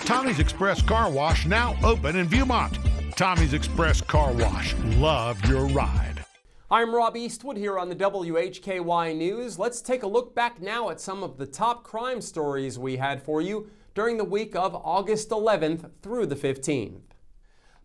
Tommy's Express Car Wash now open in Viewmont. Tommy's Express Car Wash. Love your ride. I'm Rob Eastwood here on the WHKY News. Let's take a look back now at some of the top crime stories we had for you during the week of August 11th through the 15th.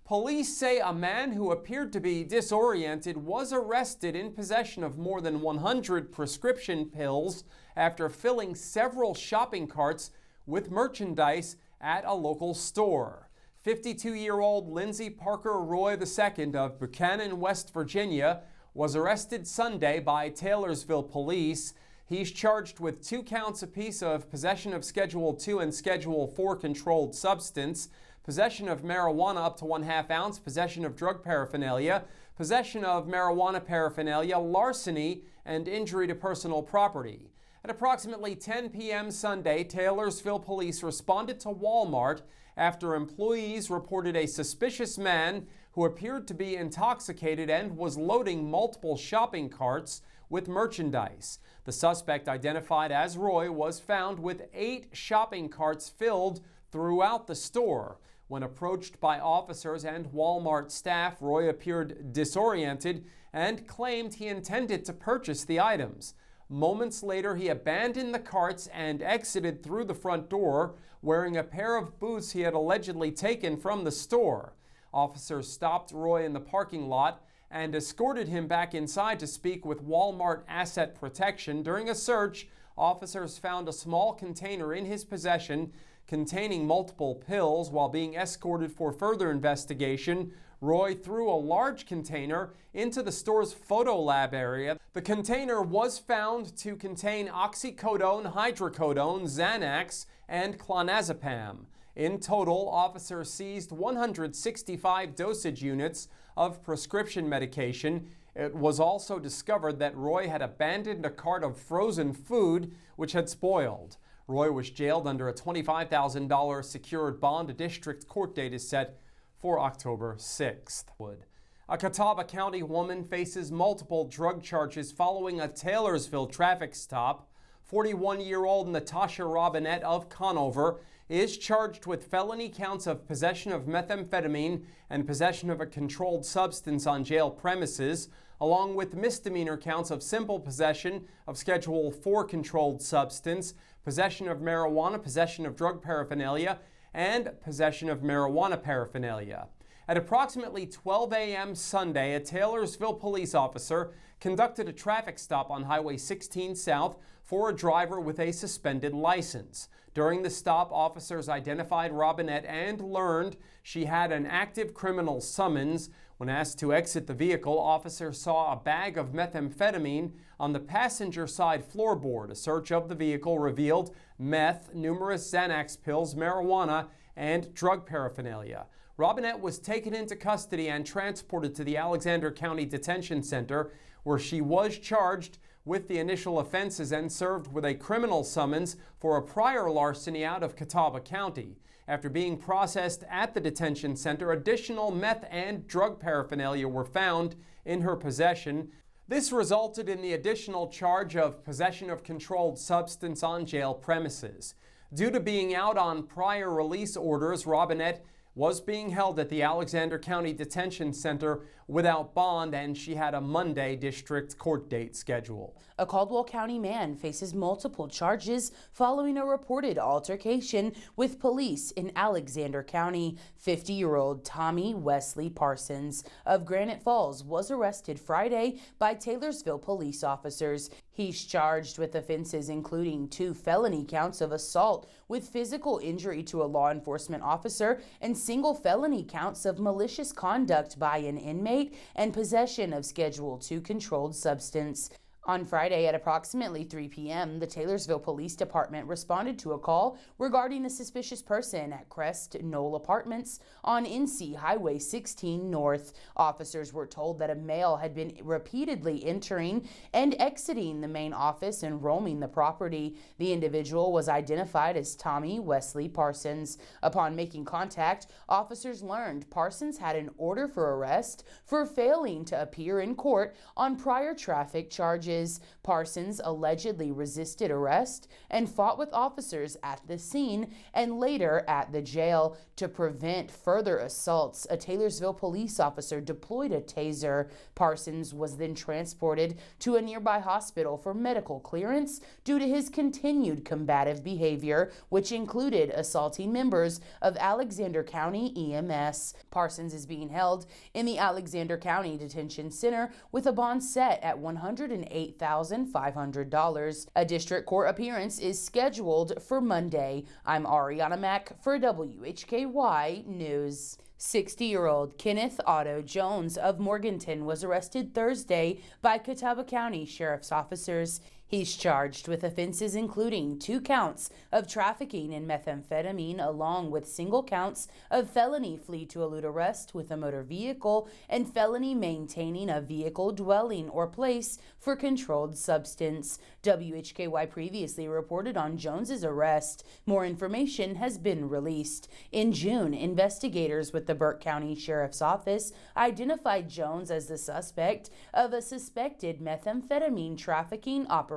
Police say a man who appeared to be disoriented was arrested in possession of more than 100 prescription pills after filling several shopping carts with merchandise at a local store. 52-year-old Lindsay Parker Roy II of Buchanan, West Virginia, was arrested Sunday by Taylorsville police. He's charged with 2 counts apiece of possession of Schedule II and Schedule IV controlled substance, possession of marijuana up to 1/2 ounce, possession of drug paraphernalia, possession of marijuana paraphernalia, larceny, and injury to personal property. At approximately 10 p.m. Sunday, Taylorsville police responded to Walmart after employees reported a suspicious man who appeared to be intoxicated and was loading multiple shopping carts with merchandise. The suspect, identified as Roy, was found with 8 shopping carts filled throughout the store. When approached by officers and Walmart staff, Roy appeared disoriented and claimed he intended to purchase the items. Moments later, he abandoned the carts and exited through the front door, wearing a pair of boots he had allegedly taken from the store. Officers stopped Roy in the parking lot and escorted him back inside to speak with Walmart Asset Protection. During a search, officers found a small container in his possession containing multiple pills. While being escorted for further investigation, Roy threw a large container into the store's photo lab area. The container was found to contain oxycodone, hydrocodone, Xanax, and clonazepam. In total, officers seized 165 dosage units of prescription medication. It was also discovered that Roy had abandoned a cart of frozen food which had spoiled. Roy was jailed under a $25,000 secured bond. A district court date is set for October 6th. A Catawba County woman faces multiple drug charges following a Taylorsville traffic stop. 41-year-old Natasha Robinette of Conover is charged with felony counts of possession of methamphetamine and possession of a controlled substance on jail premises, along with misdemeanor counts of simple possession of Schedule IV controlled substance, possession of marijuana, possession of drug paraphernalia, and possession of marijuana paraphernalia. At approximately 12 a.m. Sunday, a Taylorsville police officer conducted a traffic stop on Highway 16 South for a driver with a suspended license. During the stop, officers identified Robinette and learned she had an active criminal summons. When asked to exit the vehicle, officers saw a bag of methamphetamine on the passenger side floorboard. A search of the vehicle revealed meth, numerous Xanax pills, marijuana, and drug paraphernalia. Robinette was taken into custody and transported to the Alexander County Detention Center, where she was charged with the initial offenses and served with a criminal summons for a prior larceny out of Catawba County. After being processed at the detention center, additional meth and drug paraphernalia were found in her possession. This resulted in the additional charge of possession of controlled substance on jail premises. Due to being out on prior release orders, Robinette was being held at the Alexander County Detention Center without bond, and she had a Monday district court date scheduled. A Caldwell County man faces multiple charges following a reported altercation with police in Alexander County. 50-year-old Tommy Wesley Parsons of Granite Falls was arrested Friday by Taylorsville police officers. He's charged with offenses including 2 felony counts of assault with physical injury to a law enforcement officer and single felony counts of malicious conduct by an inmate and possession of Schedule II controlled substance. On Friday at approximately 3 p.m., the Taylorsville Police Department responded to a call regarding a suspicious person at Crest Knoll Apartments on NC Highway 16 North. Officers were told that a male had been repeatedly entering and exiting the main office and roaming the property. The individual was identified as Tommy Wesley Parsons. Upon making contact, officers learned Parsons had an order for arrest for failing to appear in court on prior traffic charges. charges. Parsons allegedly resisted arrest and fought with officers at the scene and later at the jail. To prevent further assaults, a Taylorsville police officer deployed a taser. Parsons was then transported to a nearby hospital for medical clearance due to his continued combative behavior, which included assaulting members of Alexander County EMS. Parsons is being held in the Alexander County Detention Center with a bond set at $108,500. A district court appearance is scheduled for Monday. I'm Ariana Mack for WHKY News. 60-year-old Kenneth Otto Jones of Morganton was arrested Thursday by Catawba County Sheriff's officers. He's charged with offenses including 2 counts of trafficking in methamphetamine along with single counts of felony flee to elude arrest with a motor vehicle and felony maintaining a vehicle, dwelling, or place for controlled substance. WHKY previously reported on Jones's arrest. More information has been released. In June, investigators with the Burke County Sheriff's Office identified Jones as the suspect of a suspected methamphetamine trafficking operation.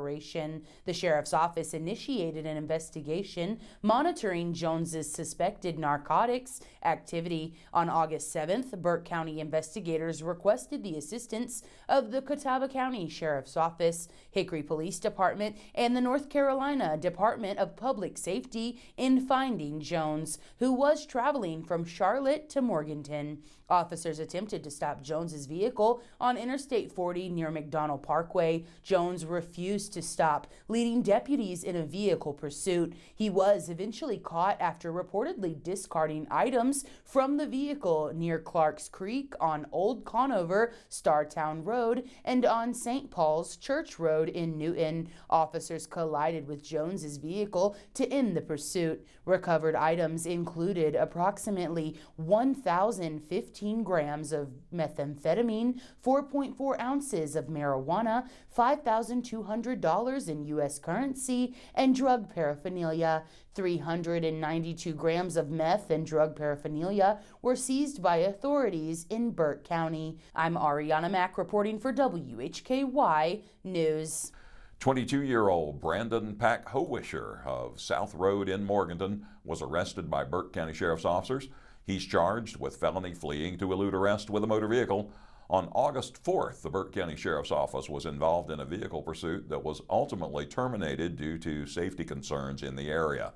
The Sheriff's Office initiated an investigation monitoring Jones's suspected narcotics activity. On August 7th, Burke County investigators requested the assistance of the Catawba County Sheriff's Office, Hickory Police Department, and the North Carolina Department of Public Safety in finding Jones, who was traveling from Charlotte to Morganton. Officers attempted to stop Jones's vehicle on Interstate 40 near McDonald Parkway. Jones refused to stop, leading deputies in a vehicle pursuit. He was eventually caught after reportedly discarding items from the vehicle near Clarks Creek on Old Conover, Startown Road, and on St. Paul's Church Road in Newton. Officers collided with Jones's vehicle to end the pursuit. Recovered items included approximately 1,015 grams of methamphetamine, 4.4 ounces of marijuana, $5,200 in U.S. currency, and drug paraphernalia. 392 grams of meth and drug paraphernalia were seized by authorities in Burke County. I'm Ariana Mack reporting for WHKY News. 22-year-old Brandon Pack Howisher of South Road in Morganton was arrested by Burke County Sheriff's officers. He's charged with felony fleeing to elude arrest with a motor vehicle. On August 4th, the Burke County Sheriff's Office was involved in a vehicle pursuit that was ultimately terminated due to safety concerns in the area.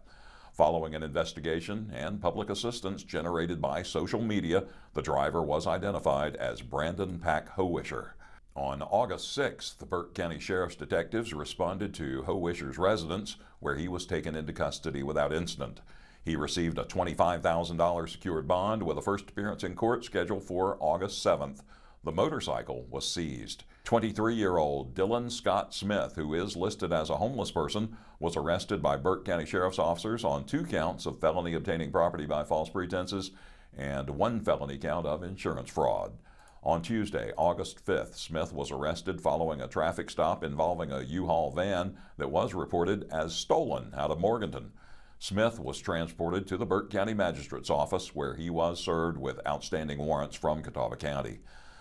Following an investigation and public assistance generated by social media, the driver was identified as Brandon Pack Howisher. On August 6th, the Burke County Sheriff's detectives responded to Howisher's residence, where he was taken into custody without incident. He received a $25,000 secured bond with a first appearance in court scheduled for August 7th. The motorcycle was seized. 23-year-old Dylan Scott Smith, who is listed as a homeless person, was arrested by Burke County Sheriff's officers on 2 counts of felony obtaining property by false pretenses and 1 felony count of insurance fraud. On Tuesday, August 5th, Smith was arrested following a traffic stop involving a U-Haul van that was reported as stolen out of Morganton. Smith was transported to the Burke County Magistrate's office, where he was served with outstanding warrants from Catawba County.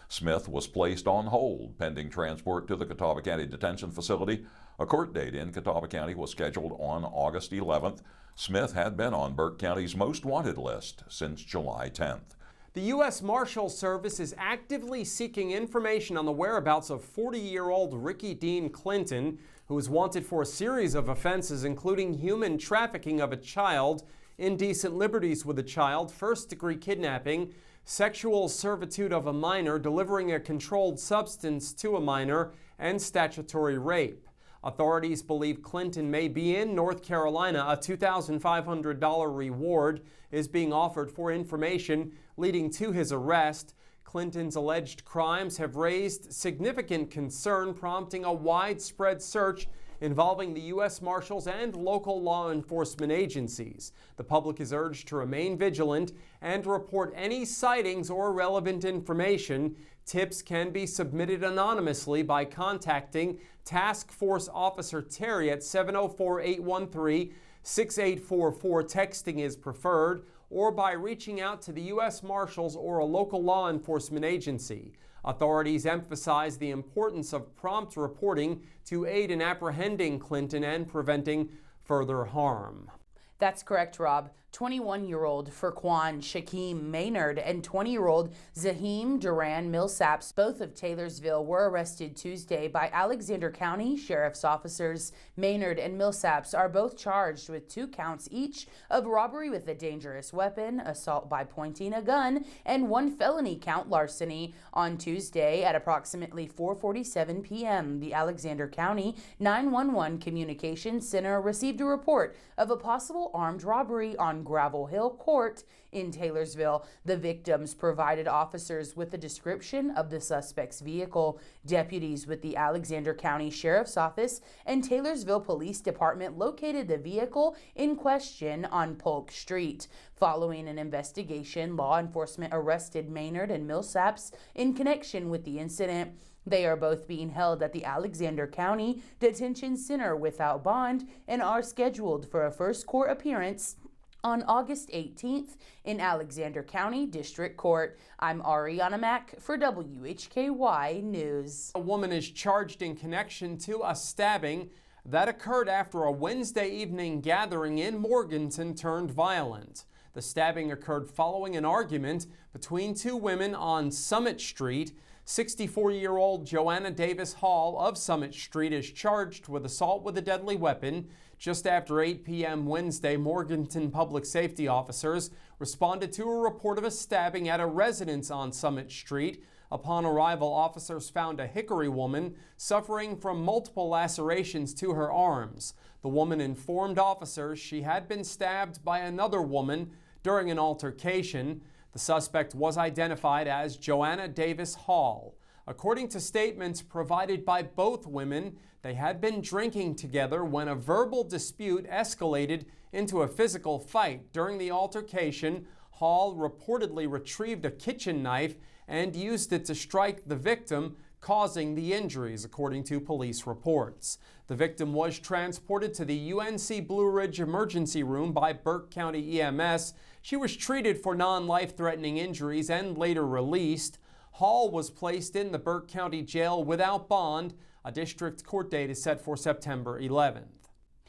Smith was placed on hold pending transport to the Catawba County Detention Facility. A court date in Catawba County was scheduled on August 11th. Smith had been on Burke County's most wanted list since July 10th. The U.S. Marshals Service is actively seeking information on the whereabouts of 40-year-old Ricky Dean Clinton, who is wanted for a series of offenses including human trafficking of a child, indecent liberties with a child, first-degree kidnapping, sexual servitude of a minor, delivering a controlled substance to a minor, and statutory rape. Authorities believe Clinton may be in North Carolina. A $2,500 reward is being offered for information leading to his arrest. Clinton's alleged crimes have raised significant concern, prompting a widespread search involving the U.S. Marshals and local law enforcement agencies. The public is urged to remain vigilant and report any sightings or relevant information. Tips can be submitted anonymously by contacting Task Force Officer Terry at 704-813 6844 texting is preferred, or by reaching out to the U.S. Marshals or a local law enforcement agency. Authorities emphasize the importance of prompt reporting to aid in apprehending Clinton and preventing further harm. That's correct, Rob. 21-year-old Furquan Shaquem Maynard and 20-year-old Zahim Duran Millsaps, both of Taylorsville, were arrested Tuesday by Alexander County Sheriff's officers. Maynard and Millsaps are both charged with 2 counts each of robbery with a dangerous weapon, assault by pointing a gun, and 1 felony count larceny. On Tuesday at approximately 4:47 p.m., the Alexander County 911 Communications Center received a report of a possible armed robbery on Gravel Hill Court in Taylorsville. The victims provided officers with a description of the suspect's vehicle. Deputies with the Alexander County Sheriff's Office and Taylorsville Police Department located the vehicle in question on Polk Street. Following an investigation, law enforcement arrested Maynard and Millsaps in connection with the incident. They are both being held at the Alexander County Detention Center without bond and are scheduled for a first court appearance on August 18th in Alexander County District Court. I'm Ariana Mack for WHKY News. A woman is charged in connection to a stabbing that occurred after a Wednesday evening gathering in Morganton turned violent. The stabbing occurred following an argument between 2 women on Summit Street. 64-year-old Joanna Davis Hall of Summit Street is charged with assault with a deadly weapon. Just after 8 p.m. Wednesday, Morganton public safety officers responded to a report of a stabbing at a residence on Summit Street. Upon arrival, officers found a Hickory woman suffering from multiple lacerations to her arms. The woman informed officers she had been stabbed by another woman during an altercation. The suspect was identified as Joanna Davis Hall. According to statements provided by both women, they had been drinking together when a verbal dispute escalated into a physical fight. During the altercation, Hall reportedly retrieved a kitchen knife and used it to strike the victim, causing the injuries, according to police reports. The victim was transported to the UNC Blue Ridge Emergency Room by Burke County EMS. She was treated for non-life-threatening injuries and later released. Hall was placed in the Burke County Jail without bond. A district court date is set for September 11th.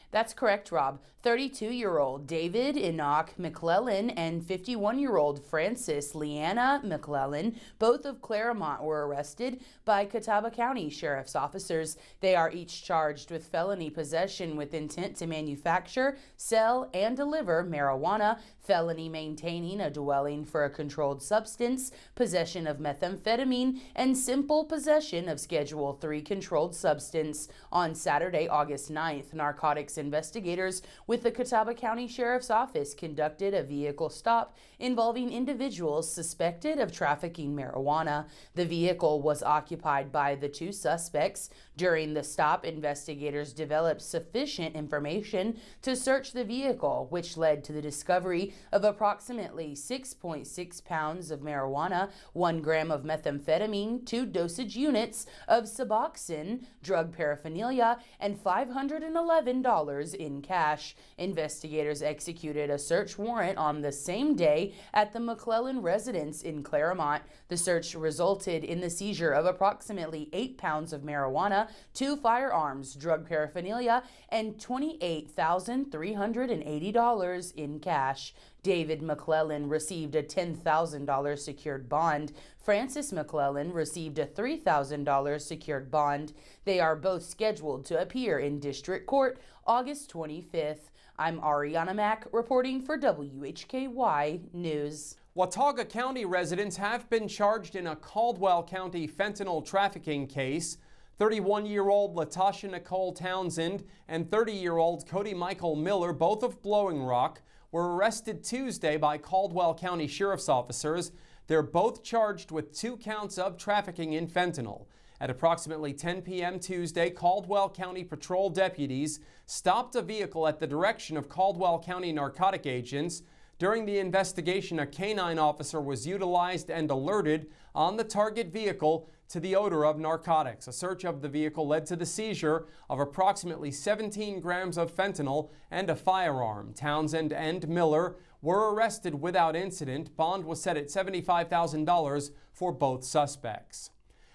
That's correct, Rob. 32-year-old David Enoch McClellan and 51-year-old Frances Leanna McClellan, both of Claremont, were arrested by Catawba County Sheriff's officers. They are each charged with felony possession with intent to manufacture, sell, and deliver marijuana, felony maintaining a dwelling for a controlled substance, possession of methamphetamine, and simple possession of Schedule III controlled substance. On Saturday, August 9th, narcotics investigators with the Catawba County Sheriff's Office conducted a vehicle stop involving individuals suspected of trafficking marijuana. The vehicle was occupied by the 2 suspects. During the stop, investigators developed sufficient information to search the vehicle, which led to the discovery of approximately 6.6 pounds of marijuana, 1 gram of methamphetamine, 2 dosage units of Suboxone, drug paraphernalia, and $511 in cash. Investigators executed a search warrant on the same day at the McClellan residence in Claremont. The search resulted in the seizure of approximately 8 pounds of marijuana, 2 firearms, drug paraphernalia, and $28,380 in cash. David McClellan received a $10,000 secured bond. Frances McClellan received a $3,000 secured bond. They are both scheduled to appear in district court August 25th. I'm Ariana Mack reporting for WHKY News. Watauga County residents have been charged in a Caldwell County fentanyl trafficking case. 31-year-old Latasha Nicole Townsend and 30-year-old Cody Michael Miller, both of Blowing Rock, were arrested Tuesday by Caldwell County Sheriff's officers. They're both charged with 2 counts of trafficking in fentanyl. At approximately 10 p.m. Tuesday, Caldwell County patrol deputies stopped a vehicle at the direction of Caldwell County narcotic agents. During the investigation, a canine officer was utilized and alerted on the target vehicle to the odor of narcotics. A search of the vehicle led to the seizure of approximately 17 grams of fentanyl and a firearm. Townsend and Miller were arrested without incident. Bond was set at $75,000 for both suspects.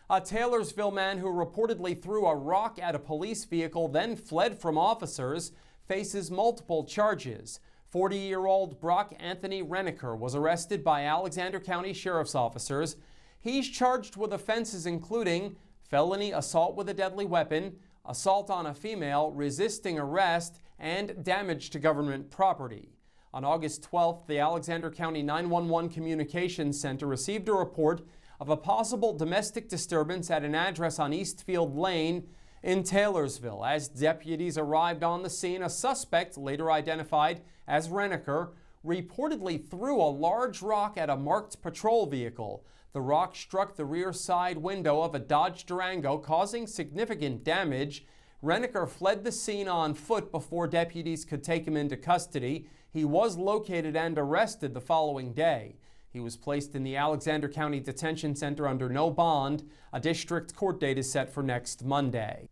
A Taylorsville man who reportedly threw a rock at a police vehicle, then fled from officers, faces multiple charges. 40-year-old Brock Anthony Reniker was arrested by Alexander County Sheriff's officers. He's charged with offenses including felony assault with a deadly weapon, assault on a female, resisting arrest, and damage to government property. On August 12th, the Alexander County 911 Communications Center received a report of a possible domestic disturbance at an address on Eastfield Lane in Taylorsville. As deputies arrived on the scene, a suspect, later identified as Reniker, reportedly threw a large rock at a marked patrol vehicle. The rock struck the rear side window of a Dodge Durango, causing significant damage. Reniker fled the scene on foot before deputies could take him into custody. He was located and arrested the following day. He was placed in the Alexander County Detention Center under no bond. A district court date is set for next Monday.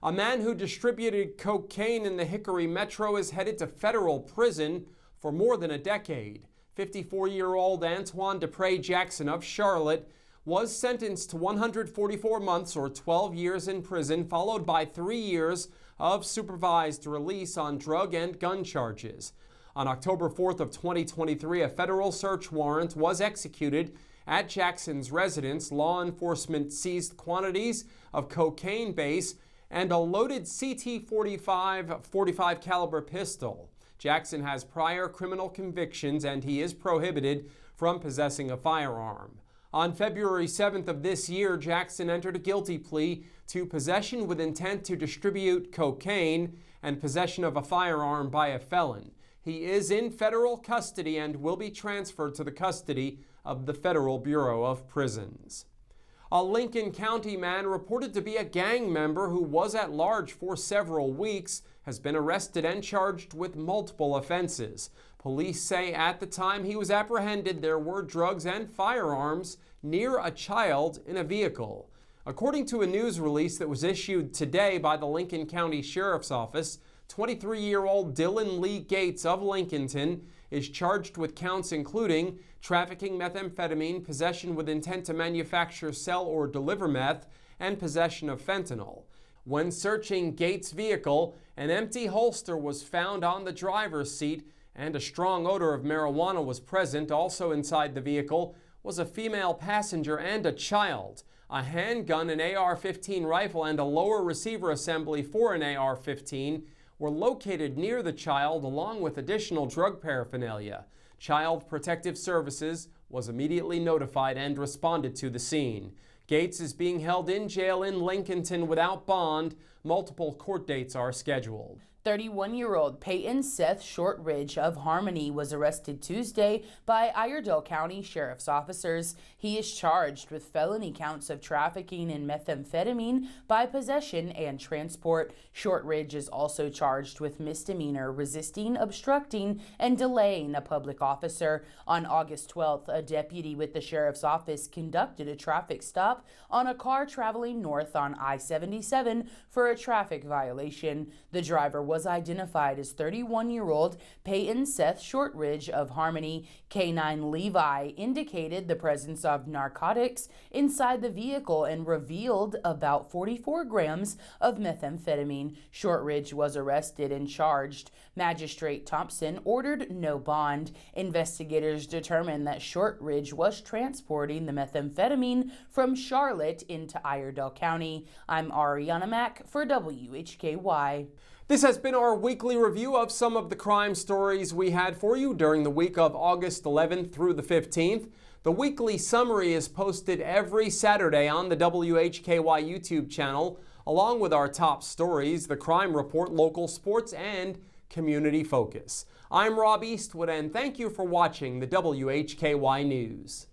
A man who distributed cocaine in the Hickory Metro is headed to federal prison for more than a decade. 54-year-old Antoine Dupre Jackson of Charlotte was sentenced to 144 months or 12 years in prison, followed by 3 years of supervised release on drug and gun charges. On October 4th of 2023, a federal search warrant was executed at Jackson's residence. Law enforcement seized quantities of cocaine base and a loaded .45 caliber pistol. Jackson has prior criminal convictions and he is prohibited from possessing a firearm. On February 7th of this year, Jackson entered a guilty plea to possession with intent to distribute cocaine and possession of a firearm by a felon. He is in federal custody and will be transferred to the custody of the Federal Bureau of Prisons. A Lincoln County man reported to be a gang member who was at large for several weeks has been arrested and charged with multiple offenses. Police say at the time he was apprehended, there were drugs and firearms near a child in a vehicle. According to a news release that was issued today by the Lincoln County Sheriff's Office, 23-year-old Dylan Lee Gates of Lincolnton is charged with counts including trafficking methamphetamine, possession with intent to manufacture, sell, or deliver meth, and possession of fentanyl. When searching Gates' vehicle, an empty holster was found on the driver's seat and a strong odor of marijuana was present. Also inside the vehicle was a female passenger and a child. A handgun, an AR-15 rifle, and a lower receiver assembly for an AR-15 were located near the child, along with additional drug paraphernalia. Child Protective Services was immediately notified and responded to the scene. Gates is being held in jail in Lincolnton without bond. Multiple court dates are scheduled. 31-year-old Peyton Seth Shortridge of Harmony was arrested Tuesday by Iredell County Sheriff's officers. He is charged with felony counts of trafficking in methamphetamine by possession and transport. Shortridge is also charged with misdemeanor resisting, obstructing, and delaying a public officer. On August 12th, a deputy with the sheriff's office conducted a traffic stop on a car traveling north on I-77 for a traffic violation. The driver was identified as 31-year-old Peyton Seth Shortridge of Harmony. K9 Levi indicated the presence of narcotics inside the vehicle and revealed about 44 grams of methamphetamine. Shortridge was arrested and charged. Magistrate Thompson ordered no bond. Investigators determined that Shortridge was transporting the methamphetamine from Charlotte into Iredell County. I'm Ariana Mack for WHKY. This has been our weekly review of some of the crime stories we had for you during the week of August 11th through the 15th. The weekly summary is posted every Saturday on the WHKY YouTube channel, along with our top stories, the crime report, local sports, and community focus. I'm Rob Eastwood, and thank you for watching the WHKY News.